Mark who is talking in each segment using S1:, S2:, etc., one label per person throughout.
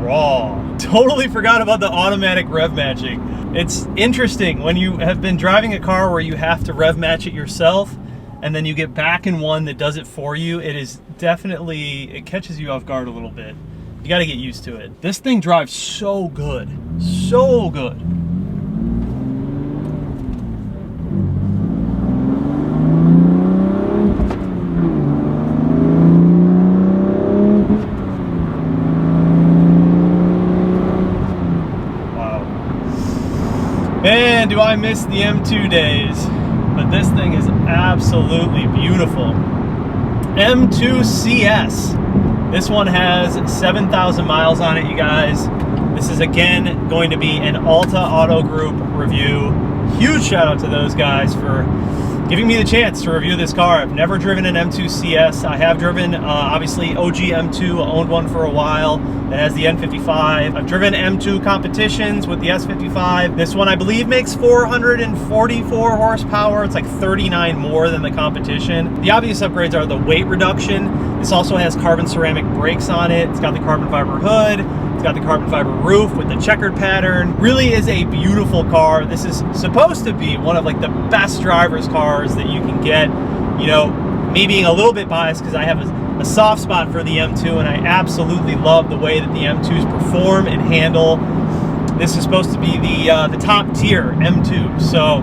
S1: raw. Totally forgot about the automatic rev matching. It's interesting when you have been driving a car where you have to rev match it yourself, and then you get back in one that does it for you. It is definitely, it catches you off guard a little bit. You got to get used to it. This thing drives so good, so good. Wow. Man, do I miss the M2 days. But this thing is absolutely beautiful. M2 CS. This one has 7,000 miles on it, you guys. This is again going to be an Alta Auto Group review. Huge shout out to those guys for giving me the chance to review this car. I've never driven an M2 CS. I have driven, obviously, OG M2. I owned one for a while that has the N55. I've driven M2 competitions with the S55. This one, I believe, makes 444 horsepower. It's like 39 more than the competition. The obvious upgrades are the weight reduction. This also has carbon ceramic brakes on it. It's got the carbon fiber hood. It's got the carbon fiber roof with the checkered pattern. Really is a beautiful car. This is supposed to be one of like the best driver's cars that you can get. You know, me being a little bit biased because I have a soft spot for the M2, and I absolutely love the way that the M2s perform and handle. This is supposed to be the top tier M2, so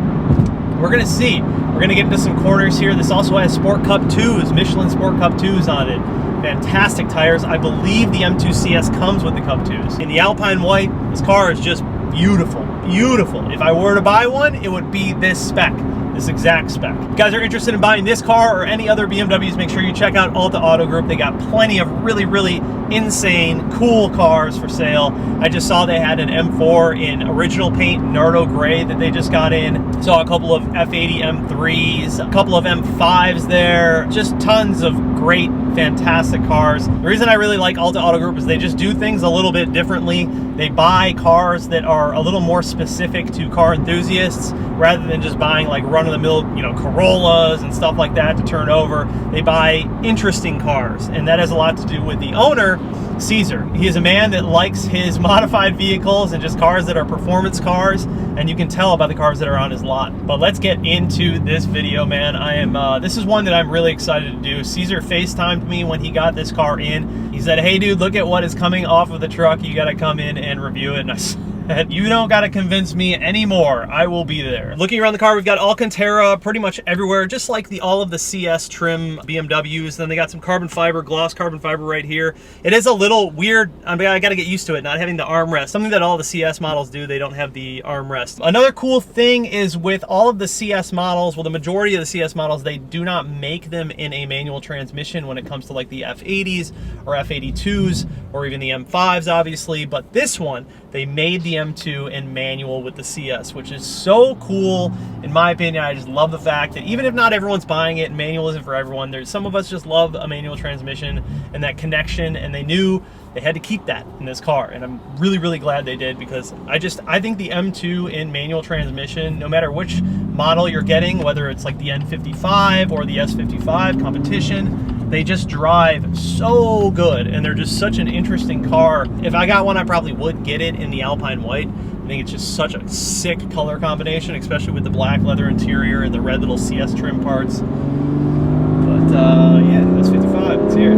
S1: we're gonna see. We're gonna get into some corners here. This also has Sport Cup 2s, Michelin Sport Cup 2s on it. Fantastic tires. I believe the M2 CS comes with the Cup 2s. In the Alpine White, this car is just beautiful, beautiful. If I were to buy one, it would be this spec, this exact spec. If you guys are interested in buying this car or any other BMWs, make sure you check out Alta Auto Group. They got plenty of really, really insane, cool cars for sale. I just saw they had an M4 in original paint, Nardo Gray, that they just got in. Saw a couple of F80 M3s, a couple of M5s there. Just tons of great, fantastic cars. The reason I really like Alta Auto Group is they just do things a little bit differently. They buy cars that are a little more specific to car enthusiasts rather than just buying like run-of-the-mill, you know, Corollas and stuff like that to turn over. They buy interesting cars, and that has a lot to do with the owner, Caesar. He is a man that likes his modified vehicles and just cars that are performance cars, and you can tell by the cars that are on his lot. But let's get into this video, man. This is one that I'm really excited to do. Caesar FaceTimed me when he got this car in. He said, "Hey dude, look at what is coming off of the truck. You gotta come in and review it." And I said, "You don't gotta convince me anymore. I will be there." Looking around the car, we've got Alcantara pretty much everywhere, just like all of the CS trim BMWs. Then they got some carbon fiber, gloss carbon fiber right here. It is a little weird. I gotta get used to it, not having the armrest. Something that all the CS models do, they don't have the armrest. Another cool thing is with all of the CS models, well, the majority of the CS models, they do not make them in a manual transmission when it comes to like the F80s or F82s or even the M5s, obviously. But this one, they made the M2 in manual with the CS, which is so cool. In my opinion, I just love the fact that even if not everyone's buying it, manual isn't for everyone. There's some of us just love a manual transmission and that connection, and they knew they had to keep that in this car, and I'm really, really glad they did, because I think the M2 in manual transmission, no matter which model you're getting, whether it's like the N55 or the S55 competition, they just drive so good, and they're just such an interesting car. If I got one, I probably would get it in the Alpine White. I think it's just such a sick color combination, especially with the black leather interior and the red little CS trim parts. But yeah, S55, it's here.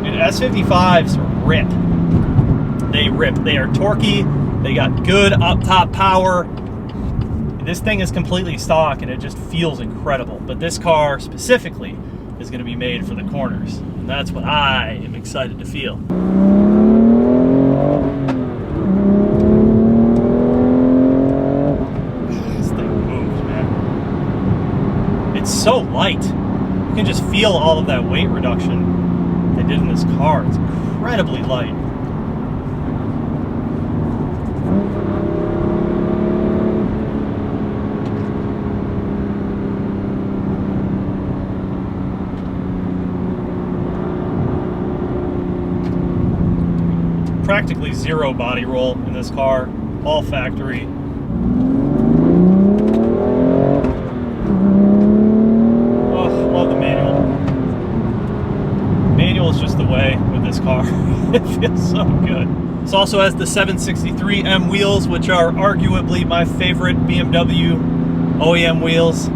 S1: Dude, S55s rip. They rip. They are torquey. They got good up-top power. This thing is completely stock, and it just feels incredible. But this car specifically is going to be made for the corners, and that's what I am excited to feel. This thing moves, man. It's so light. You can just feel all of that weight reduction they did in this car. It's incredibly light. Practically zero body roll in this car, all factory. Oh, love the manual. Manual is just the way with this car. It feels so good. This also has the 763M wheels, which are arguably my favorite BMW OEM wheels.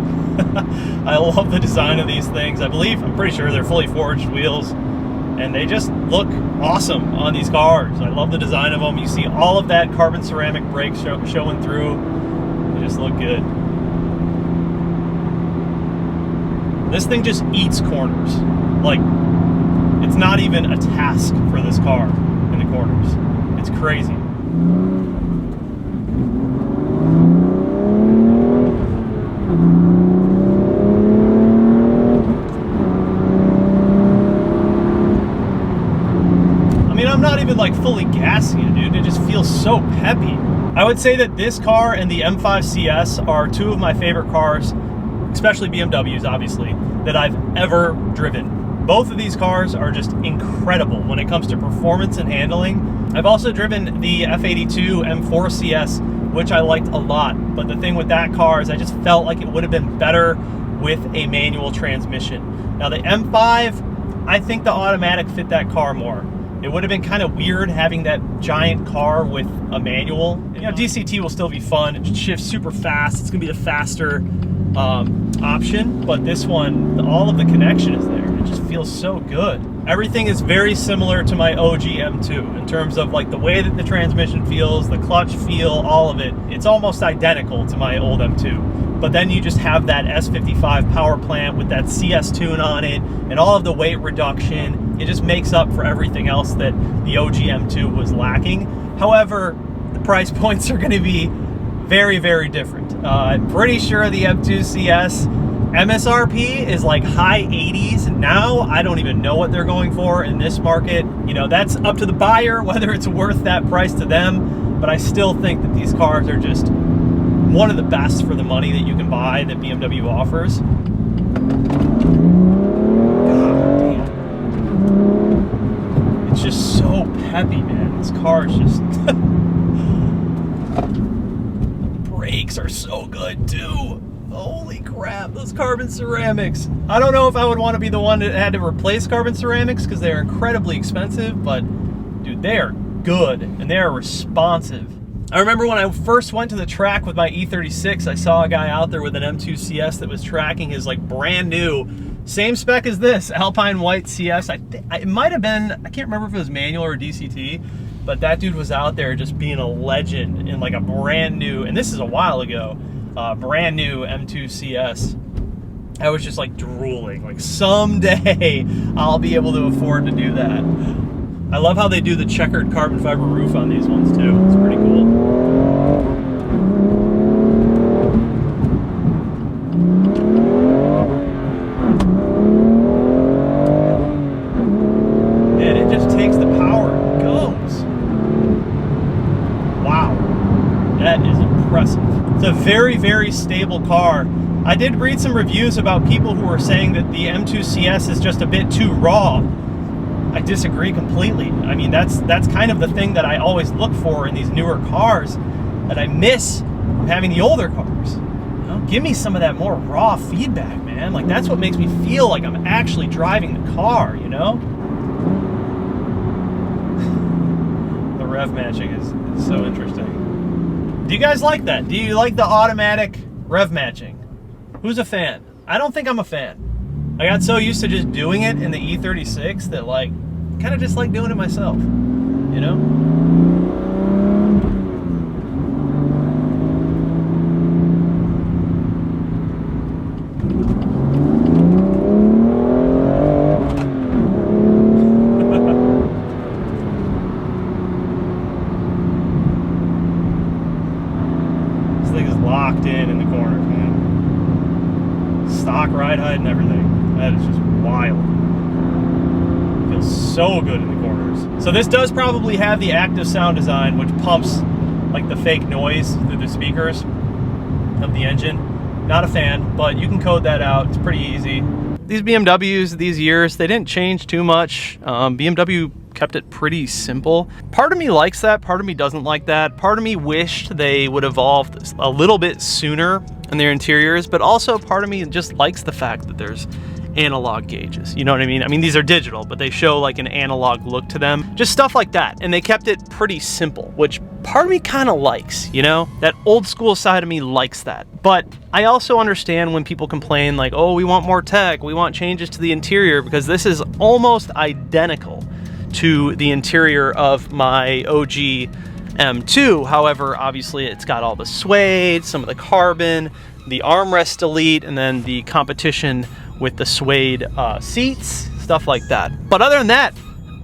S1: I love the design of these things. I'm pretty sure they're fully forged wheels, and they just look awesome on these cars. I love the design of them. You see all of that carbon ceramic brakes showing through. They just look good. This thing just eats corners. Like, it's not even a task for this car in the corners. It's crazy. I mean, I'm not even like fully gassing it, dude. It just feels so peppy. I would say that this car and the M5 CS are two of my favorite cars, especially BMWs, obviously, that I've ever driven. Both of these cars are just incredible when it comes to performance and handling. I've also driven the F82 M4 CS, which I liked a lot. But the thing with that car is I just felt like it would have been better with a manual transmission. Now the M5, I think the automatic fit that car more. It would have been kind of weird having that giant car with a manual. You know, DCT will still be fun. It shifts super fast. It's gonna be the faster option, but this one, all of the connection is there. It just feels so good. Everything is very similar to my OG M2 in terms of like the way that the transmission feels, the clutch feel, all of it. It's almost identical to my old M2. But then you just have that S55 power plant with that CS tune on it and all of the weight reduction. It just makes up for everything else that the OG M2 was lacking. However, the price points are going to be very, very different. I'm pretty sure the M2 CS MSRP is like high 80s. Now, I don't even know what they're going for in this market. You know, that's up to the buyer, whether it's worth that price to them. But I still think that these cars are just one of the best for the money that you can buy that BMW offers. God damn. It's just so peppy, man. This car is just... Brakes are so good too. Holy crap, those carbon ceramics. I don't know if I would want to be the one that had to replace carbon ceramics because they're incredibly expensive, but dude, they are good and they are responsive. I remember when I first went to the track with my E36, I saw a guy out there with an M2 CS that was tracking his like brand new, same spec as this, Alpine White CS. It might have been, I can't remember if it was manual or DCT, but that dude was out there just being a legend in like a brand new, and this is a while ago, brand new M2 CS. I was just like drooling, like someday I'll be able to afford to do that. I love how they do the checkered carbon fiber roof on these ones too. It's pretty cool. And it just takes the power and goes. Wow, that is impressive. It's a very, very stable car. I did read some reviews about people who were saying that the M2 CS is just a bit too raw. I disagree completely. I mean, that's kind of the thing that I always look for in these newer cars that I miss from having the older cars. You know, give me some of that more raw feedback, man. Like, that's what makes me feel like I'm actually driving the car, you know? The rev matching is so interesting. Do you guys like that? Do you like the automatic rev matching? Who's a fan? I don't think I'm a fan. I got so used to just doing it in the E36 that, like, kind of just like doing it myself, you know? This thing is locked in the corner, man. Stock ride height and everything. That is just wild. Feels so good in the corners. So this does probably have the active sound design, which pumps like the fake noise through the speakers of the engine. Not a fan, but you can code that out. It's pretty easy. These BMWs these years, they didn't change too much. BMW kept it pretty simple. Part of me likes that, part of me doesn't like that. Part of me wished they would evolve a little bit sooner in their interiors, but also part of me just likes the fact that there's analog gauges. You know what I mean? I mean, these are digital, but they show like an analog look to them. Just stuff like that. And they kept it pretty simple, which part of me kind of likes, you know? That old school side of me likes that. But I also understand when people complain like, oh, we want more tech, we want changes to the interior, because this is almost identical to the interior of my OG M2. However, obviously it's got all the suede, some of the carbon, the armrest delete, and then the competition with the suede seats, stuff like that. But other than that,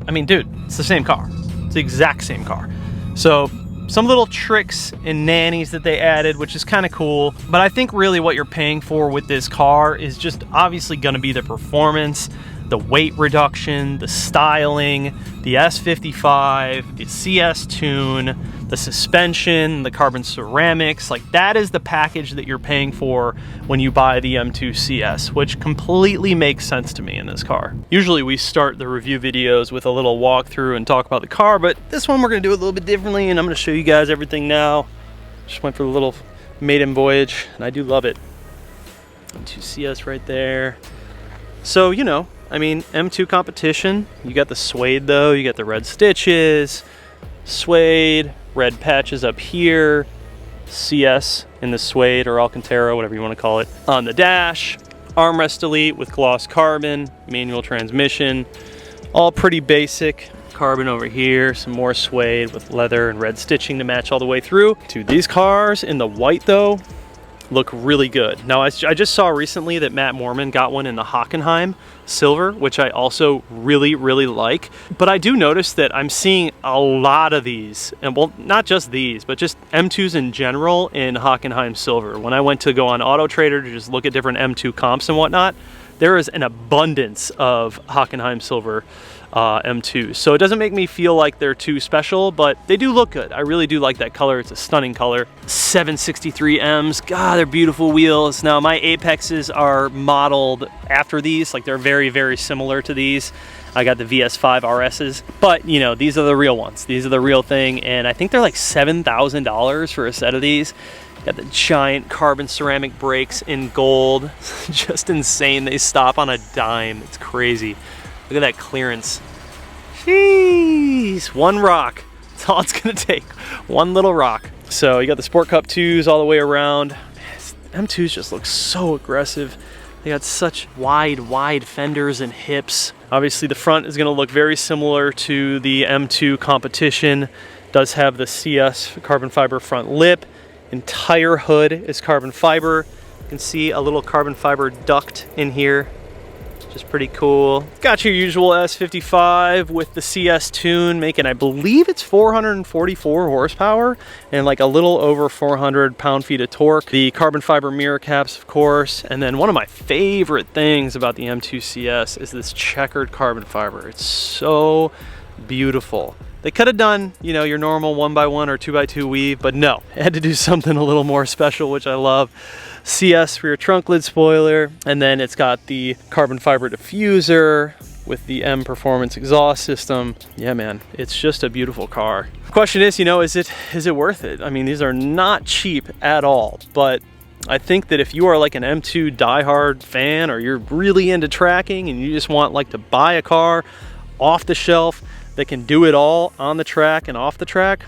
S1: I mean, dude, it's the same car. It's the exact same car. So some little tricks and nannies that they added, which is kind of cool. But I think really what you're paying for with this car is just obviously gonna be the performance, the weight reduction, the styling, the S55, the CS tune, the suspension, the carbon ceramics. Like, that is the package that you're paying for when you buy the M2 CS, which completely makes sense to me in this car. Usually we start the review videos with a little walkthrough and talk about the car, but this one we're gonna do it a little bit differently, and I'm gonna show you guys everything now. Just went for the little maiden voyage, and I do love it. M2 CS right there. So, you know, I mean, M2 competition. You got the suede though, you got the red stitches, suede, red patches up here, CS in the suede or Alcantara, whatever you want to call it, on the dash, armrest delete with gloss carbon, manual transmission, all pretty basic. Carbon over here, some more suede with leather and red stitching to match all the way through. Dude, these cars in the white though, look really good. Now, I just saw recently that Matt Morman got one in the Hockenheim silver, which I also really, really like. But I do notice that I'm seeing a lot of these, and well, not just these, but just M2s in general in Hockenheim silver. When I went to go on Auto Trader to just look at different M2 comps and whatnot, there is an abundance of Hockenheim silver M2s. So it doesn't make me feel like they're too special, but they do look good. I really do like that color. It's a stunning color. 763Ms, God, they're beautiful wheels. Now my Apexes are modeled after these, like they're very, very similar to these. I got the VS5 RSs, but you know, these are the real ones. These are the real thing, and I think they're like $7,000 for a set of these. Got the giant carbon ceramic brakes in gold. Just insane. They stop on a dime. It's crazy. Look at that clearance. Jeez, one rock. That's all it's gonna take. One little rock. So you got the Sport Cup 2s all the way around. Man, M2s just look so aggressive. They got such wide fenders and hips. Obviously the front is gonna look very similar to the M2 competition. Does have the CS carbon fiber front lip. Entire hood is carbon fiber. You can see a little carbon fiber duct in here. Just pretty cool. Got your usual S55 with the CS tune, making, I believe it's 444 horsepower and like a little over 400 pound-feet of torque. The carbon fiber mirror caps, of course. And then one of my favorite things about the M2 CS is this checkered carbon fiber. It's so beautiful. They could have done, you know, your normal 1x1 or 2x2 weave, but no, I had to do something a little more special, which I love. CS for your trunk lid spoiler, and then it's got the carbon fiber diffuser with the M Performance exhaust system. Yeah, man, it's just a beautiful car. The question is, you know, is it worth it? I mean, these are not cheap at all, but I think that if you are like an M2 diehard fan, or you're really into tracking and you just want like to buy a car off the shelf that can do it all on the track and off the track,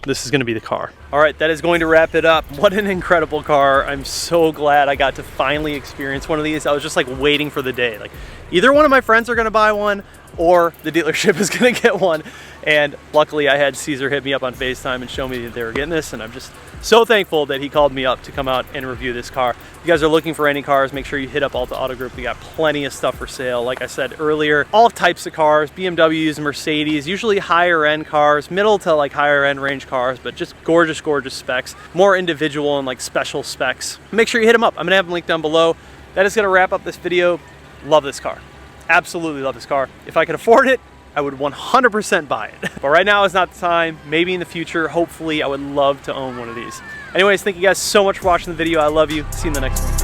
S1: this is gonna be the car. All right, that is going to wrap it up. What an incredible car. I'm so glad I got to finally experience one of these. I was just like waiting for the day. Like either one of my friends are gonna buy one or the dealership is gonna get one. And luckily I had Caesar hit me up on FaceTime and show me that they were getting this, and I'm just so thankful that he called me up to come out and review this car. If you guys are looking for any cars, make sure you hit up Alta Auto Group. We got plenty of stuff for sale. Like I said earlier, all types of cars, BMWs, Mercedes, usually higher end cars, middle to like higher end range cars, but just gorgeous, gorgeous specs, more individual and like special specs. Make sure you hit them up. I'm gonna have them linked down below. That is gonna wrap up this video. Love this car. Absolutely love this car. If I could afford it, I would 100% buy it. But right now is not the time. Maybe in the future, hopefully, I would love to own one of these. Anyways, thank you guys so much for watching the video. I love you. See you in the next one.